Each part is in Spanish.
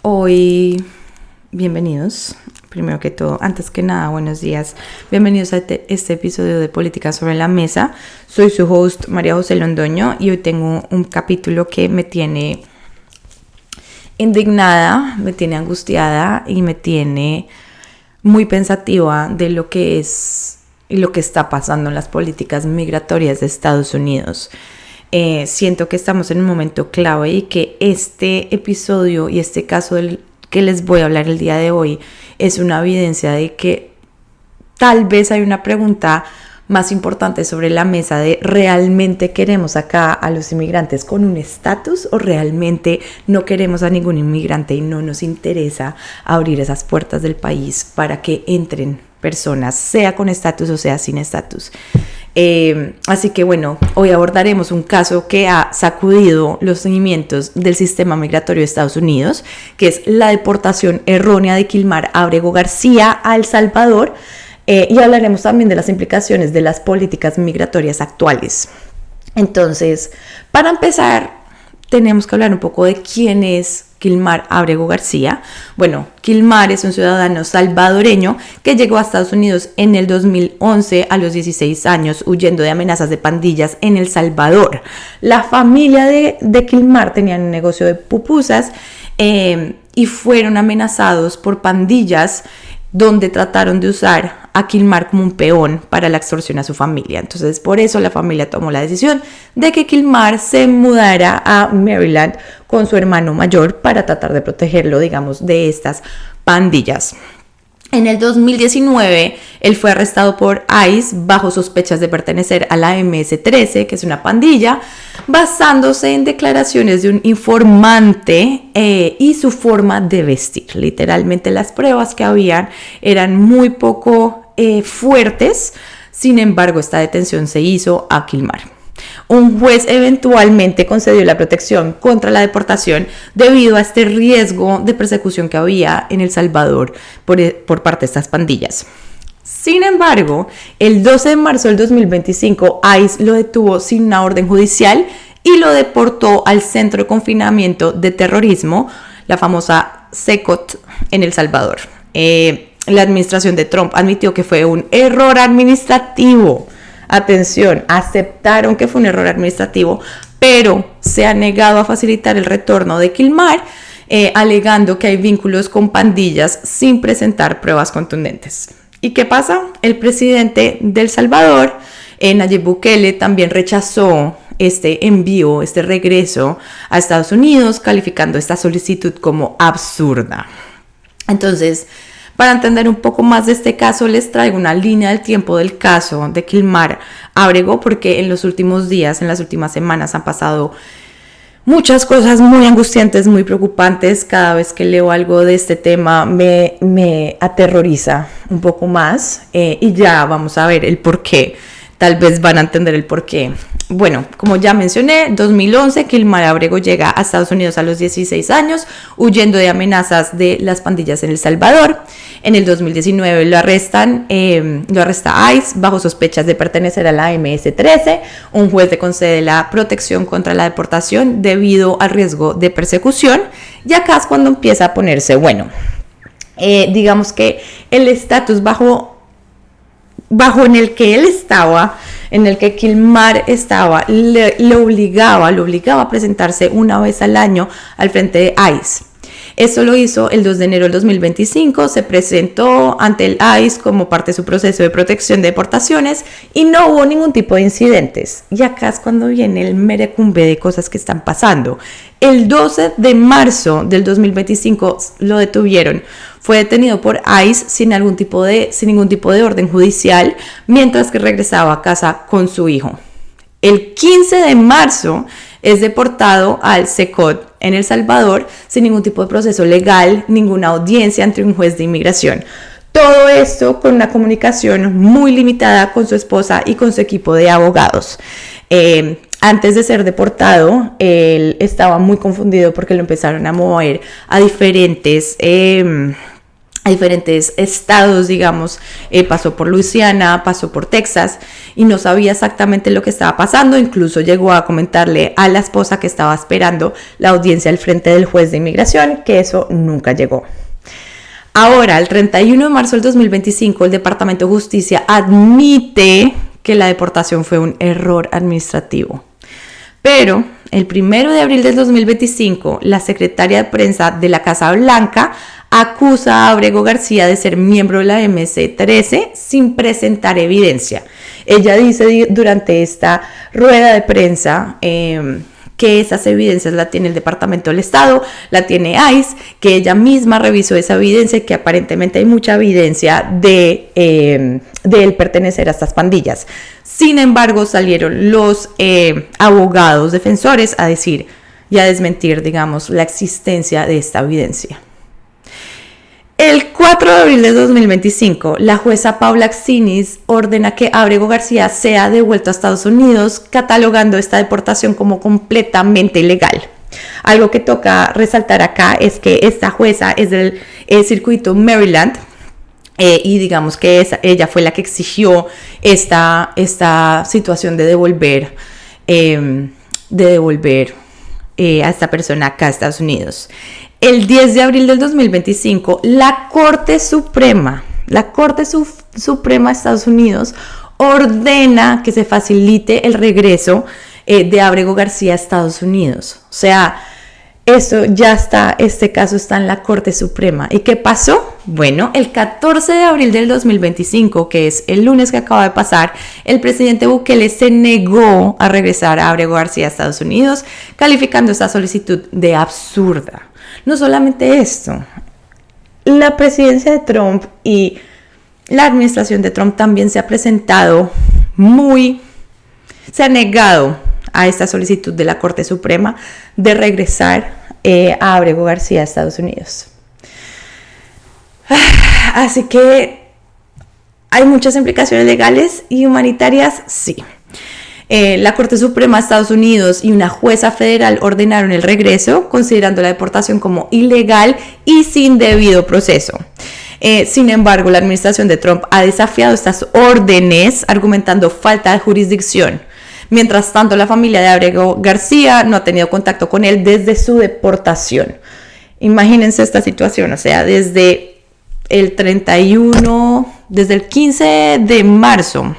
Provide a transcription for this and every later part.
Hoy, bienvenidos, primero que todo, antes que nada, buenos días. Bienvenidos a este episodio de Política sobre la Mesa. Soy su host, María José Londoño, y hoy tengo un capítulo que me tiene indignada, me tiene angustiada y me tiene muy pensativa de lo que es y lo que está pasando en las políticas migratorias de Estados Unidos. Siento que estamos en un momento clave y que este episodio y este caso del que les voy a hablar el día de hoy es una evidencia de que tal vez hay una pregunta más importante sobre la mesa de ¿realmente queremos acá a los inmigrantes con un estatus o realmente no queremos a ningún inmigrante y no nos interesa abrir esas puertas del país para que entren personas, sea con estatus o sea sin estatus? Así que bueno, hoy abordaremos un caso que ha sacudido los cimientos del sistema migratorio de Estados Unidos, que es la deportación errónea de Kilmar Abrego García a El Salvador, y hablaremos también de las implicaciones de las políticas migratorias actuales. Entonces, para empezar, tenemos que hablar un poco de quién es Kilmar Abrego García. Bueno, Kilmar es un ciudadano salvadoreño que llegó a Estados Unidos en el 2011 a los 16 años huyendo de amenazas de pandillas en El Salvador. La familia de Kilmar tenía un negocio de pupusas y fueron amenazados por pandillas donde trataron de usar a Kilmar como un peón para la extorsión a su familia. Entonces, por eso la familia tomó la decisión de que Kilmar se mudara a Maryland con su hermano mayor para tratar de protegerlo, digamos, de estas pandillas. En el 2019, él fue arrestado por ICE bajo sospechas de pertenecer a la MS-13, que es una pandilla, basándose en declaraciones de un informante y su forma de vestir. Literalmente las pruebas que habían eran muy poco fuertes, sin embargo esta detención se hizo a Kilmar. Un juez eventualmente concedió la protección contra la deportación debido a este riesgo de persecución que había en El Salvador por parte de estas pandillas. Sin embargo, el 12 de marzo del 2025, ICE lo detuvo sin una orden judicial y lo deportó al Centro de Confinamiento de Terrorismo, la famosa CECOT, en El Salvador. La administración de Trump admitió que fue un error administrativo. Atención, aceptaron que fue un error administrativo, pero se ha negado a facilitar el retorno de Kilmar, alegando que hay vínculos con pandillas sin presentar pruebas contundentes. ¿Y qué pasa? El presidente de El Salvador, Nayib Bukele, también rechazó este envío, este regreso a Estados Unidos, calificando esta solicitud como absurda. Entonces, para entender un poco más de este caso, les traigo una línea del tiempo del caso de Kilmar Abrego, porque en los últimos días, en las últimas semanas, han pasado muchas cosas muy angustiantes, muy preocupantes. Cada vez que leo algo de este tema me aterroriza un poco más, y ya vamos a ver el por qué. Tal vez van a entender el por qué. Bueno, como ya mencioné, 2011, Kilmar Abrego llega a Estados Unidos a los 16 años, huyendo de amenazas de las pandillas en El Salvador. En el 2019 lo arresta ICE bajo sospechas de pertenecer a la MS-13. Un juez le concede la protección contra la deportación debido al riesgo de persecución. Y acá es cuando empieza a ponerse bueno. Digamos que el estatus bajo en el que él estaba, en el que Kilmar estaba, lo obligaba a presentarse una vez al año al frente de ICE. Esto lo hizo el 2 de enero del 2025, se presentó ante el ICE como parte de su proceso de protección de deportaciones y no hubo ningún tipo de incidentes. Y acá es cuando viene el merecumbe de cosas que están pasando. El 12 de marzo del 2025 lo detuvieron. Fue detenido por ICE sin ningún tipo de orden judicial, mientras que regresaba a casa con su hijo. El 15 de marzo es deportado al CECOT en El Salvador sin ningún tipo de proceso legal, ninguna audiencia ante un juez de inmigración. Todo esto con una comunicación muy limitada con su esposa y con su equipo de abogados. Antes de ser deportado, él estaba muy confundido porque lo empezaron a mover a diferentes a diferentes estados, digamos, pasó por Luisiana, pasó por Texas y no sabía exactamente lo que estaba pasando. Incluso llegó a comentarle a la esposa que estaba esperando la audiencia al frente del juez de inmigración, que eso nunca llegó. Ahora, el 31 de marzo del 2025, el Departamento de Justicia admite que la deportación fue un error administrativo. Pero el 1 de abril del 2025, la secretaria de prensa de la Casa Blanca acusa a Abrego García de ser miembro de la MC-13 sin presentar evidencia. Ella dice durante esta rueda de prensa que esas evidencias la tiene el Departamento del Estado, la tiene ICE, que ella misma revisó esa evidencia y que aparentemente hay mucha evidencia de él pertenecer a estas pandillas. Sin embargo, salieron los abogados defensores a decir y a desmentir, digamos, la existencia de esta evidencia. El 4 de abril de 2025, la jueza Paula Xinis ordena que Abrego García sea devuelto a Estados Unidos, catalogando esta deportación como completamente ilegal. Algo que toca resaltar acá es que esta jueza es del circuito Maryland y digamos que ella fue la que exigió esta situación de devolver a esta persona acá a Estados Unidos. El 10 de abril del 2025, la Corte Suprema de Estados Unidos ordena que se facilite el regreso de Abrego García a Estados Unidos. O sea, eso ya está, este caso está en la Corte Suprema. ¿Y qué pasó? Bueno, el 14 de abril del 2025, que es el lunes que acaba de pasar, el presidente Bukele se negó a regresar a Abrego García a Estados Unidos, calificando esta solicitud de absurda. No solamente esto, la presidencia de Trump y la administración de Trump también se ha negado a esta solicitud de la Corte Suprema de regresar a Abrego García a Estados Unidos. Así que hay muchas implicaciones legales y humanitarias, sí. La Corte Suprema de Estados Unidos y una jueza federal ordenaron el regreso, considerando la deportación como ilegal y sin debido proceso. Sin embargo, la administración de Trump ha desafiado estas órdenes, argumentando falta de jurisdicción. Mientras tanto, la familia de Abrego García no ha tenido contacto con él desde su deportación. Imagínense esta situación, o sea, desde el 15 de marzo,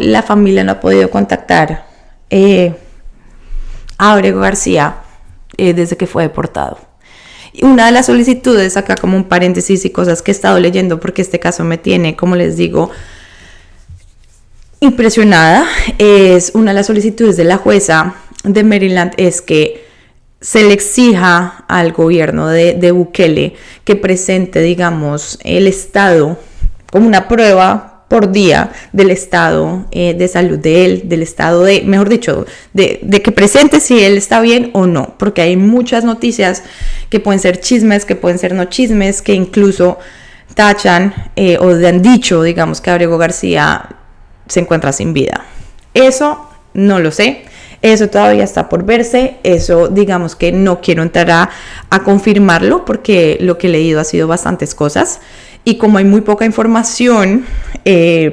la familia no ha podido contactar a Abrego García desde que fue deportado. Y una de las solicitudes, acá como un paréntesis y cosas que he estado leyendo, porque este caso me tiene, como les digo, impresionada, es una de las solicitudes de la jueza de Maryland, es que se le exija al gobierno de Bukele que presente, digamos, el estado como una prueba por día del estado de salud de él, del estado de, mejor dicho, de que presente si él está bien o no, porque hay muchas noticias que pueden ser chismes, que pueden ser no chismes, que incluso tachan o han dicho, digamos, que Abrego García se encuentra sin vida. Eso no lo sé, eso todavía está por verse, eso digamos que no quiero entrar a confirmarlo, porque lo que he leído ha sido bastantes cosas. Y como hay muy poca información,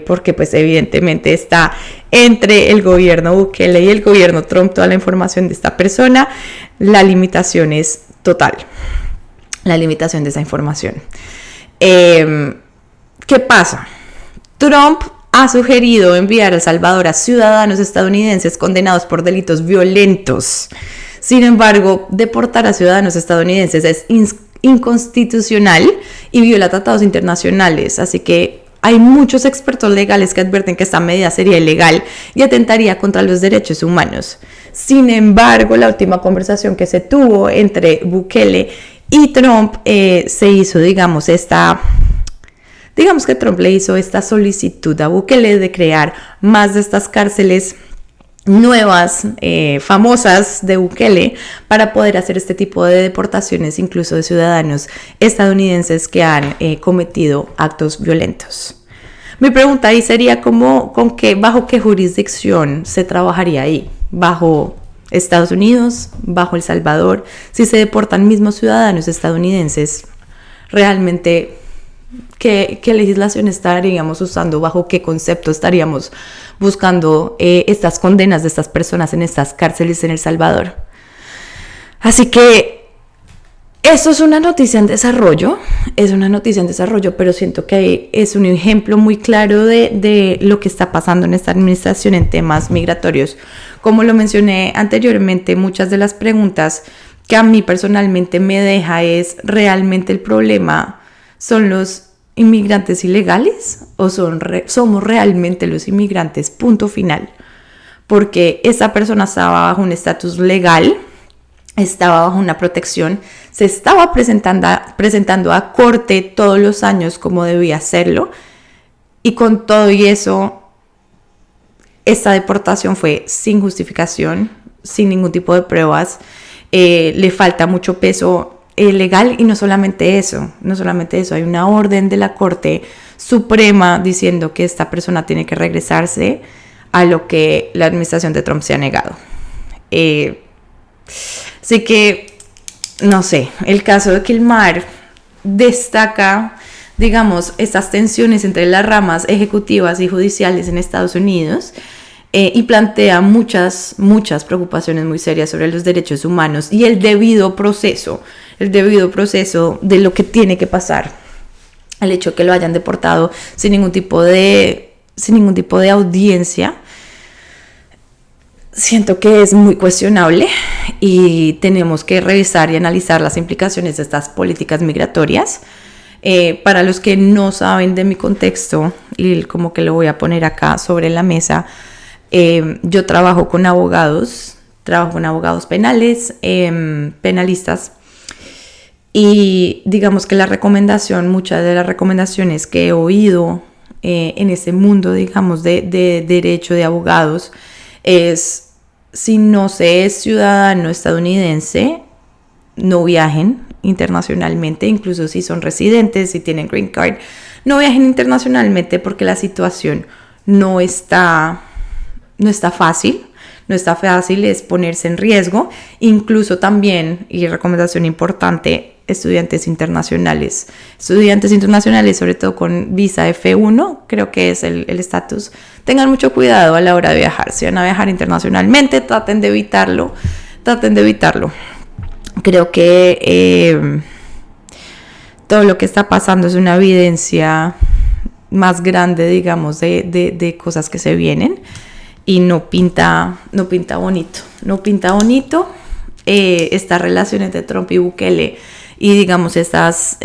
porque pues evidentemente está entre el gobierno Bukele y el gobierno Trump toda la información de esta persona, la limitación es total, la limitación de esa información. ¿Qué pasa? Trump ha sugerido enviar a El Salvador a ciudadanos estadounidenses condenados por delitos violentos. Sin embargo, deportar a ciudadanos estadounidenses es inconstitucional y viola tratados internacionales, así que hay muchos expertos legales que advierten que esta medida sería ilegal y atentaría contra los derechos humanos. Sin embargo, la última conversación que se tuvo entre Bukele y Trump se hizo, digamos que Trump le hizo esta solicitud a Bukele de crear más de estas cárceles nuevas, famosas de Bukele, para poder hacer este tipo de deportaciones, incluso de ciudadanos estadounidenses que han cometido actos violentos. Mi pregunta ahí sería bajo qué jurisdicción se trabajaría ahí, bajo Estados Unidos, bajo El Salvador, si se deportan mismos ciudadanos estadounidenses, realmente qué legislación estaríamos usando, bajo qué concepto estaríamos buscando estas condenas de estas personas en estas cárceles en El Salvador. Así que eso es una noticia en desarrollo, pero siento que es un ejemplo muy claro de lo que está pasando en esta administración en temas migratorios. Como lo mencioné anteriormente, muchas de las preguntas que a mí personalmente me deja es: ¿realmente el problema son los inmigrantes ilegales o somos realmente los inmigrantes? Punto final. Porque esa persona estaba bajo un estatus legal, estaba bajo una protección, se estaba presentando a corte todos los años como debía hacerlo, y con todo y eso, esta deportación fue sin justificación, sin ningún tipo de pruebas. Le falta mucho peso legal, y no solamente eso, hay una orden de la Corte Suprema diciendo que esta persona tiene que regresarse, a lo que la administración de Trump se ha negado. Así que, no sé, el caso de Kilmar destaca, digamos, estas tensiones entre las ramas ejecutivas y judiciales en Estados Unidos, y plantea muchas preocupaciones muy serias sobre los derechos humanos y el debido proceso de lo que tiene que pasar. El hecho de que lo hayan deportado sin ningún tipo de audiencia, siento que es muy cuestionable, y tenemos que revisar y analizar las implicaciones de estas políticas migratorias. Para los que no saben de mi contexto, y como que lo voy a poner acá sobre la mesa, yo trabajo con abogados penales, penalistas, y digamos que muchas de las recomendaciones que he oído en ese mundo, digamos, de derecho de abogados, es: si no se es ciudadano estadounidense, no viajen internacionalmente, incluso si son residentes, si tienen green card, no viajen internacionalmente, porque la situación no está fácil, es ponerse en riesgo. Incluso también, y recomendación importante, estudiantes internacionales, sobre todo con visa F1, creo que es el estatus, tengan mucho cuidado a la hora de viajar. Si van a viajar internacionalmente, traten de evitarlo. Creo que todo lo que está pasando es una evidencia más grande, digamos, de cosas que se vienen, y no pinta bonito esta relación entre Trump y Bukele, y digamos estas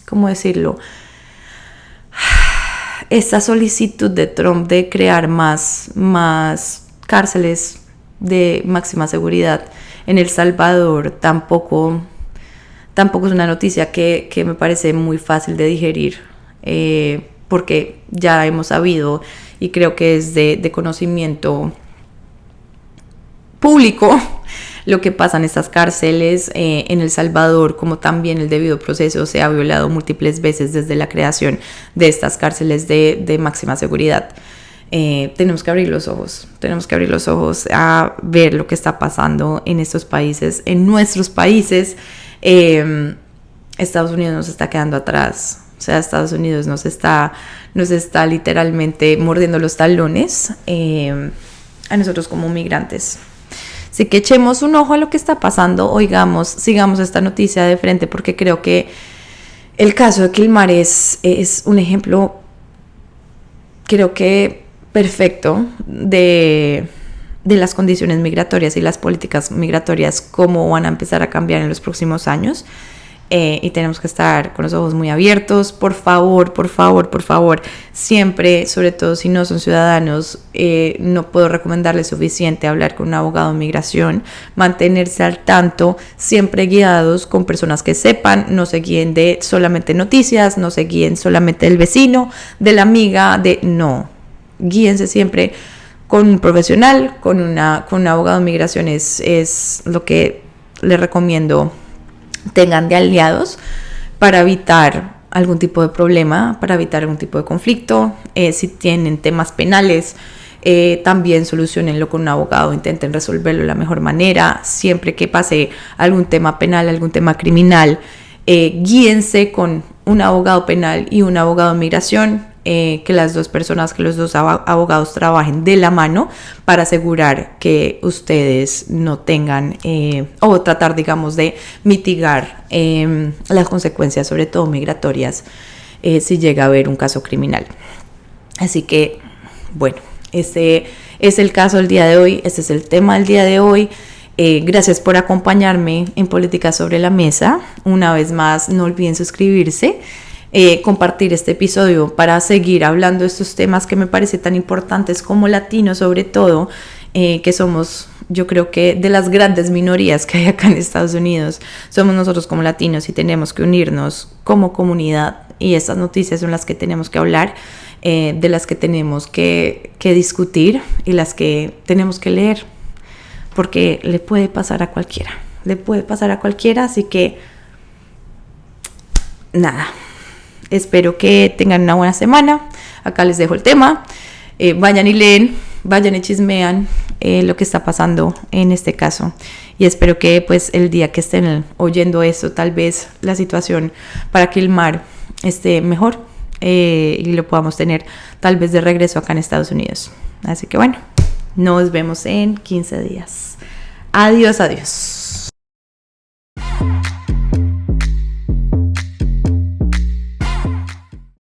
¿cómo decirlo? Esta solicitud de Trump de crear más cárceles de máxima seguridad en El Salvador tampoco es una noticia que me parece muy fácil de digerir, porque ya hemos sabido, y creo que es de conocimiento público, lo que pasa en estas cárceles en El Salvador, como también el debido proceso se ha violado múltiples veces desde la creación de estas cárceles de máxima seguridad. Tenemos que abrir los ojos a ver lo que está pasando en estos países, en nuestros países. Estados Unidos nos está quedando atrás. O sea, Estados Unidos nos está literalmente mordiendo los talones a nosotros como migrantes. Así que echemos un ojo a lo que está pasando, sigamos esta noticia de frente, porque creo que el caso de Kilmar es un ejemplo, creo que perfecto, de las condiciones migratorias y las políticas migratorias, cómo van a empezar a cambiar en los próximos años. Y tenemos que estar con los ojos muy abiertos. Por favor, siempre, sobre todo si no son ciudadanos, no puedo recomendarles suficiente hablar con un abogado de migración, mantenerse al tanto, siempre guiados con personas que sepan, no se guíen de solamente noticias, no se guíen solamente del vecino, de la amiga, no, guíense siempre con un profesional, con un abogado de migración es lo que les recomiendo tengan de aliados para evitar algún tipo de problema, para evitar algún tipo de conflicto. Si tienen temas penales, también solucionenlo con un abogado, intenten resolverlo de la mejor manera. Siempre que pase algún tema penal, algún tema criminal, Guíense con un abogado penal y un abogado de migración, que las dos personas, que los dos abogados trabajen de la mano para asegurar que ustedes no tengan o tratar, digamos, de mitigar las consecuencias, sobre todo migratorias, si llega a haber un caso criminal. Así que, bueno, este es el caso del día de hoy, este es el tema del día de hoy. Gracias por acompañarme en Política sobre la Mesa. Una vez más, no olviden suscribirse, compartir este episodio para seguir hablando de estos temas que me parecen tan importantes como latinos, sobre todo, que somos, yo creo que de las grandes minorías que hay acá en Estados Unidos, somos nosotros como latinos y tenemos que unirnos como comunidad, y estas noticias son las que tenemos que hablar, de las que tenemos que discutir y las que tenemos que leer, porque le puede pasar a cualquiera, así que nada, espero que tengan una buena semana. Acá les dejo el tema, vayan y leen, vayan y chismean lo que está pasando en este caso, y espero que pues el día que estén oyendo esto, tal vez la situación para Kilmar esté mejor, y lo podamos tener tal vez de regreso acá en Estados Unidos. Así que bueno, nos vemos en 15 días. Adiós.